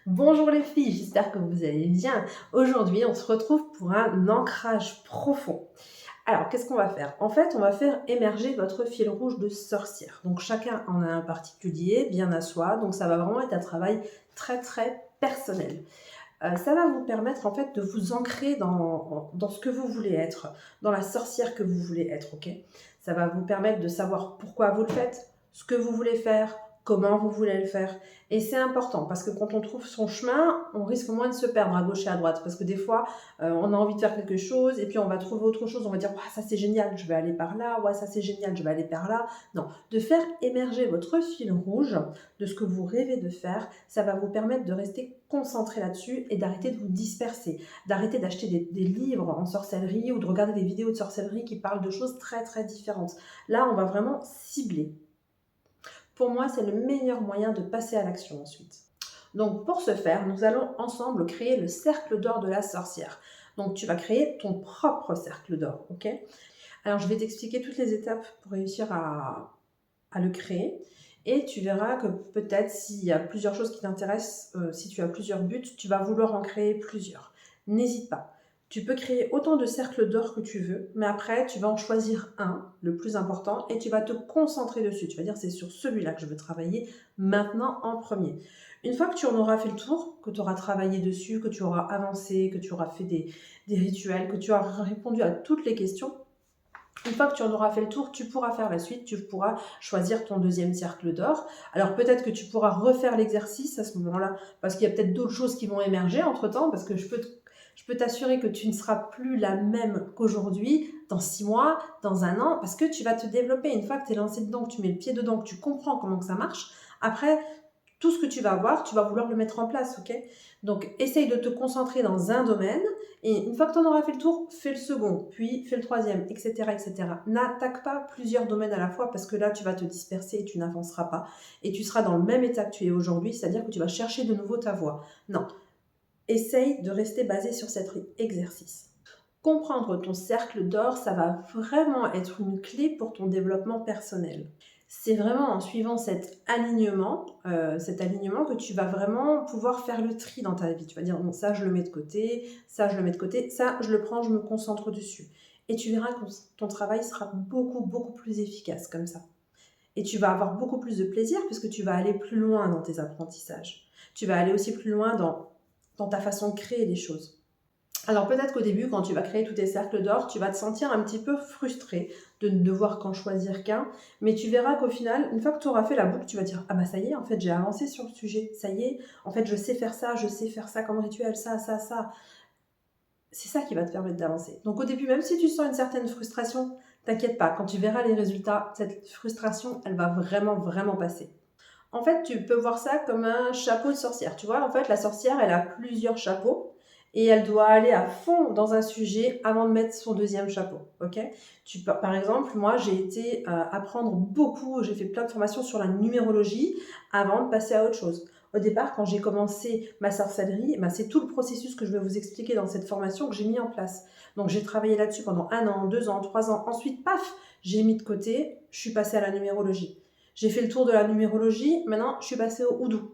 Bonjour les filles, j'espère que vous allez bien. Aujourd'hui, on se retrouve pour un ancrage profond. Alors, qu'est-ce qu'on va faire? En fait, on va faire émerger votre fil rouge de sorcière. Donc, chacun en a un particulier, bien à soi. Donc, ça va vraiment être un travail très, très personnel. Ça va vous permettre, en fait, de vous ancrer dans ce que vous voulez être, dans la sorcière que vous voulez être, ok? Ça va vous permettre de savoir pourquoi vous le faites, ce que vous voulez faire, comment vous voulez le faire. Et c'est important parce que quand on trouve son chemin, on risque moins de se perdre à gauche et à droite. Parce que des fois, on a envie de faire quelque chose et puis on va trouver autre chose. On va dire, ouais, ça c'est génial, je vais aller par là. Ouais, ça c'est génial, je vais aller par là. Non, de faire émerger votre fil rouge de ce que vous rêvez de faire, ça va vous permettre de rester concentré là-dessus et d'arrêter de vous disperser, d'arrêter d'acheter des livres en sorcellerie ou de regarder des vidéos de sorcellerie qui parlent de choses très très différentes. Là, on va vraiment cibler. Pour moi, c'est le meilleur moyen de passer à l'action ensuite. Donc pour ce faire, nous allons ensemble créer le cercle d'or de la sorcière. Donc tu vas créer ton propre cercle d'or, ok? Alors je vais t'expliquer toutes les étapes pour réussir à le créer. Et tu verras que peut-être s'il y a plusieurs choses qui t'intéressent, si tu as plusieurs buts, tu vas vouloir en créer plusieurs. N'hésite pas. Tu peux créer autant de cercles d'or que tu veux, mais après, tu vas en choisir un, le plus important, et tu vas te concentrer dessus. Tu vas dire, c'est sur celui-là que je veux travailler maintenant en premier. Une fois que tu en auras fait le tour, que tu auras travaillé dessus, que tu auras avancé, que tu auras fait des rituels, que tu auras répondu à toutes les questions, une fois que tu en auras fait le tour, tu pourras faire la suite, tu pourras choisir ton deuxième cercle d'or. Alors peut-être que tu pourras refaire l'exercice à ce moment-là, parce qu'il y a peut-être d'autres choses qui vont émerger entre-temps, parce que je peux t'assurer que tu ne seras plus la même qu'aujourd'hui, dans 6 mois, dans un an, parce que tu vas te développer. Une fois que tu es lancé dedans, que tu mets le pied dedans, que tu comprends comment que ça marche, après, tout ce que tu vas avoir, tu vas vouloir le mettre en place, ok? Donc, essaye de te concentrer dans un domaine, et une fois que tu en auras fait le tour, fais le second, puis fais le troisième, etc., etc. N'attaque pas plusieurs domaines à la fois, parce que là, tu vas te disperser et tu n'avanceras pas, et tu seras dans le même état que tu es aujourd'hui, c'est-à-dire que tu vas chercher de nouveau ta voie. Non, essaye de rester basé sur cet exercice. Comprendre ton cercle d'or, ça va vraiment être une clé pour ton développement personnel. C'est vraiment en suivant cet alignement que tu vas vraiment pouvoir faire le tri dans ta vie. Tu vas dire, bon, ça je le mets de côté, ça je le mets de côté, ça je le prends, je me concentre dessus. Et tu verras que ton travail sera beaucoup, beaucoup plus efficace comme ça. Et tu vas avoir beaucoup plus de plaisir puisque tu vas aller plus loin dans tes apprentissages. Tu vas aller aussi plus loin dans ta façon de créer les choses. Alors peut-être qu'au début, quand tu vas créer tous tes cercles d'or, tu vas te sentir un petit peu frustré de ne devoir qu'en choisir qu'un, mais tu verras qu'au final, une fois que tu auras fait la boucle, tu vas dire « Ah bah ça y est, en fait j'ai avancé sur le sujet, ça y est, en fait je sais faire ça comme rituel, ça. » C'est ça qui va te permettre d'avancer. Donc au début, même si tu sens une certaine frustration, t'inquiète pas, quand tu verras les résultats, cette frustration, elle va vraiment, vraiment passer. En fait, tu peux voir ça comme un chapeau de sorcière. Tu vois, en fait, la sorcière, elle a plusieurs chapeaux et elle doit aller à fond dans un sujet avant de mettre son deuxième chapeau. Ok? Par exemple, moi, j'ai été apprendre beaucoup, j'ai fait plein de formations sur la numérologie avant de passer à autre chose. Au départ, quand j'ai commencé ma sorcellerie, ben, c'est tout le processus que je vais vous expliquer dans cette formation que j'ai mis en place. Donc, j'ai travaillé là-dessus pendant 1 an, 2 ans, 3 ans. Ensuite, paf, j'ai mis de côté, je suis passée à la numérologie. J'ai fait le tour de la numérologie, maintenant je suis passée au houdou.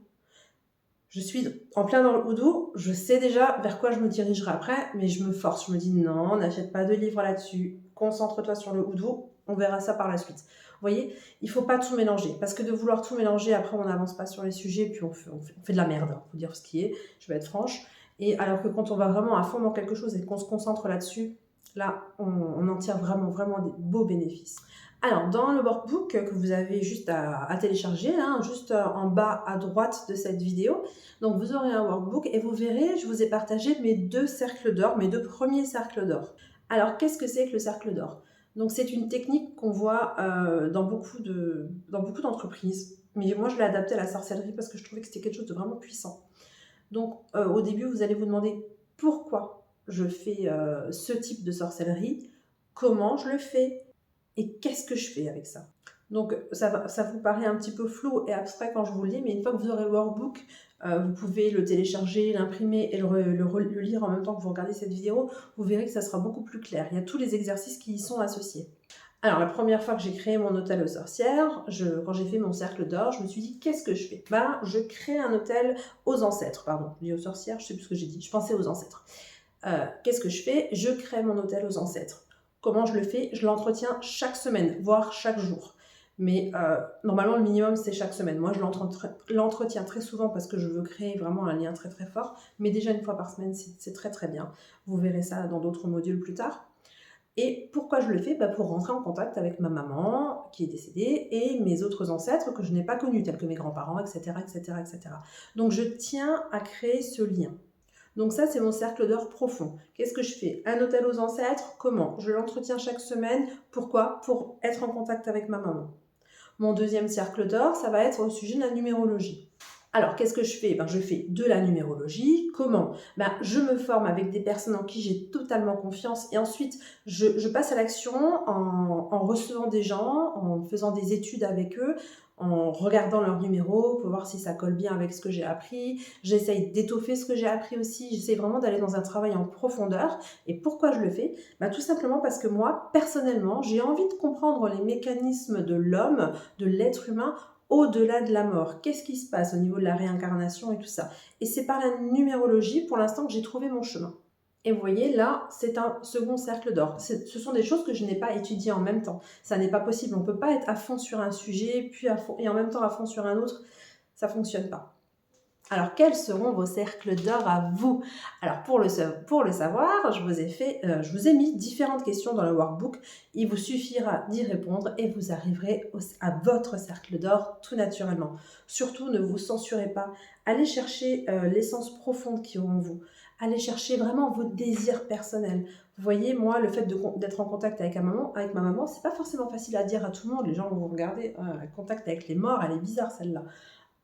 Je suis en plein dans le houdou, je sais déjà vers quoi je me dirigerai après, mais je me force, je me dis non, n'achète pas de livres là-dessus, concentre-toi sur le houdou, on verra ça par la suite. Vous voyez, il ne faut pas tout mélanger, parce que de vouloir tout mélanger, après on n'avance pas sur les sujets, puis on fait de la merde, il faut dire ce qui est, je vais être franche. Et alors que quand on va vraiment à fond dans quelque chose et qu'on se concentre là-dessus, là, on en tire vraiment, vraiment des beaux bénéfices. Alors, dans le workbook que vous avez juste à télécharger, hein, juste en bas à droite de cette vidéo, donc vous aurez un workbook et vous verrez, je vous ai partagé mes 2 cercles d'or, mes 2 premiers cercles d'or. Alors, qu'est-ce que c'est que le cercle d'or? Donc, c'est une technique qu'on voit dans beaucoup d'entreprises, mais moi je l'ai adaptée à la sorcellerie parce que je trouvais que c'était quelque chose de vraiment puissant. Donc, au début, vous allez vous demander pourquoi je fais ce type de sorcellerie, comment je le fais, et qu'est-ce que je fais avec ça? Donc ça vous paraît un petit peu flou et abstrait quand je vous le dis, mais une fois que vous aurez le workbook, vous pouvez le télécharger, l'imprimer et le lire en même temps que vous regardez cette vidéo, vous verrez que ça sera beaucoup plus clair. Il y a tous les exercices qui y sont associés. Alors, la première fois que j'ai créé mon hôtel aux sorcières, quand j'ai fait mon cercle d'or, je me suis dit, qu'est-ce que je fais? Ben, je crée un hôtel aux ancêtres, pardon. Je dis aux sorcières, je sais plus ce que j'ai dit, je pensais aux ancêtres. Qu'est-ce que je fais? Je crée mon hôtel aux ancêtres. Comment je le fais? Je l'entretiens chaque semaine, voire chaque jour. Mais normalement, le minimum, c'est chaque semaine. Moi, je l'entretiens très souvent parce que je veux créer vraiment un lien très très fort. Mais déjà une fois par semaine, c'est très très bien. Vous verrez ça dans d'autres modules plus tard. Et pourquoi je le fais? Bah, pour rentrer en contact avec ma maman qui est décédée et mes autres ancêtres que je n'ai pas connus, tels que mes grands-parents, etc., etc., etc. Donc je tiens à créer ce lien. Donc ça, c'est mon cercle d'or profond. Qu'est-ce que je fais? Un hôtel aux ancêtres, comment? Je l'entretiens chaque semaine. Pourquoi? Pour être en contact avec ma maman. Mon deuxième cercle d'or, ça va être au sujet de la numérologie. Alors, qu'est-ce que je fais? Je fais de la numérologie. Comment? Je me forme avec des personnes en qui j'ai totalement confiance et ensuite, je passe à l'action en recevant des gens, en faisant des études avec eux, en regardant leurs numéros pour voir si ça colle bien avec ce que j'ai appris. J'essaye d'étoffer ce que j'ai appris aussi. J'essaie vraiment d'aller dans un travail en profondeur. Et pourquoi je le fais? Tout simplement parce que moi, personnellement, j'ai envie de comprendre les mécanismes de l'homme, de l'être humain, au-delà de la mort. Qu'est-ce qui se passe au niveau de la réincarnation et tout ça? Et c'est par la numérologie, pour l'instant, que j'ai trouvé mon chemin. Et vous voyez, là, c'est un second cercle d'or. Ce sont des choses que je n'ai pas étudiées en même temps. Ça n'est pas possible. On ne peut pas être à fond sur un sujet, puis à fond, et en même temps à fond sur un autre. Ça ne fonctionne pas. Alors, quels seront vos cercles d'or à vous? Alors, pour le savoir, je vous ai mis différentes questions dans le workbook. Il vous suffira d'y répondre et vous arriverez à votre cercle d'or tout naturellement. Surtout, ne vous censurez pas. Allez chercher l'essence profonde qui est en vous. Allez chercher vraiment vos désirs personnels. Vous voyez, moi, le fait d'être en contact avec ma maman, c'est pas forcément facile à dire à tout le monde. Les gens vont vous regarder, contact avec les morts, elle est bizarre celle-là.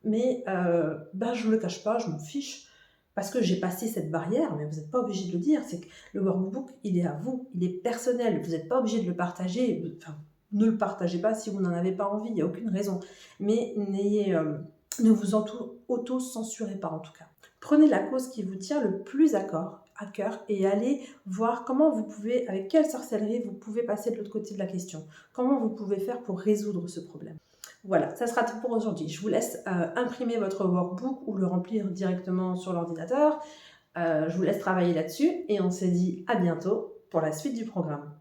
Mais je ne le cache pas, je m'en fiche, parce que j'ai passé cette barrière, mais vous n'êtes pas obligé de le dire. C'est que le workbook, il est à vous, il est personnel, vous n'êtes pas obligé de le partager. Enfin, ne le partagez pas si vous n'en avez pas envie, il n'y a aucune raison. Mais ne vous auto-censurez pas en tout cas. Prenez la cause qui vous tient le plus à cœur et allez voir comment vous pouvez, avec quelle sorcellerie vous pouvez passer de l'autre côté de la question. Comment vous pouvez faire pour résoudre ce problème. Voilà, ça sera tout pour aujourd'hui. Je vous laisse imprimer votre workbook ou le remplir directement sur l'ordinateur. Je vous laisse travailler là-dessus et on se dit à bientôt pour la suite du programme.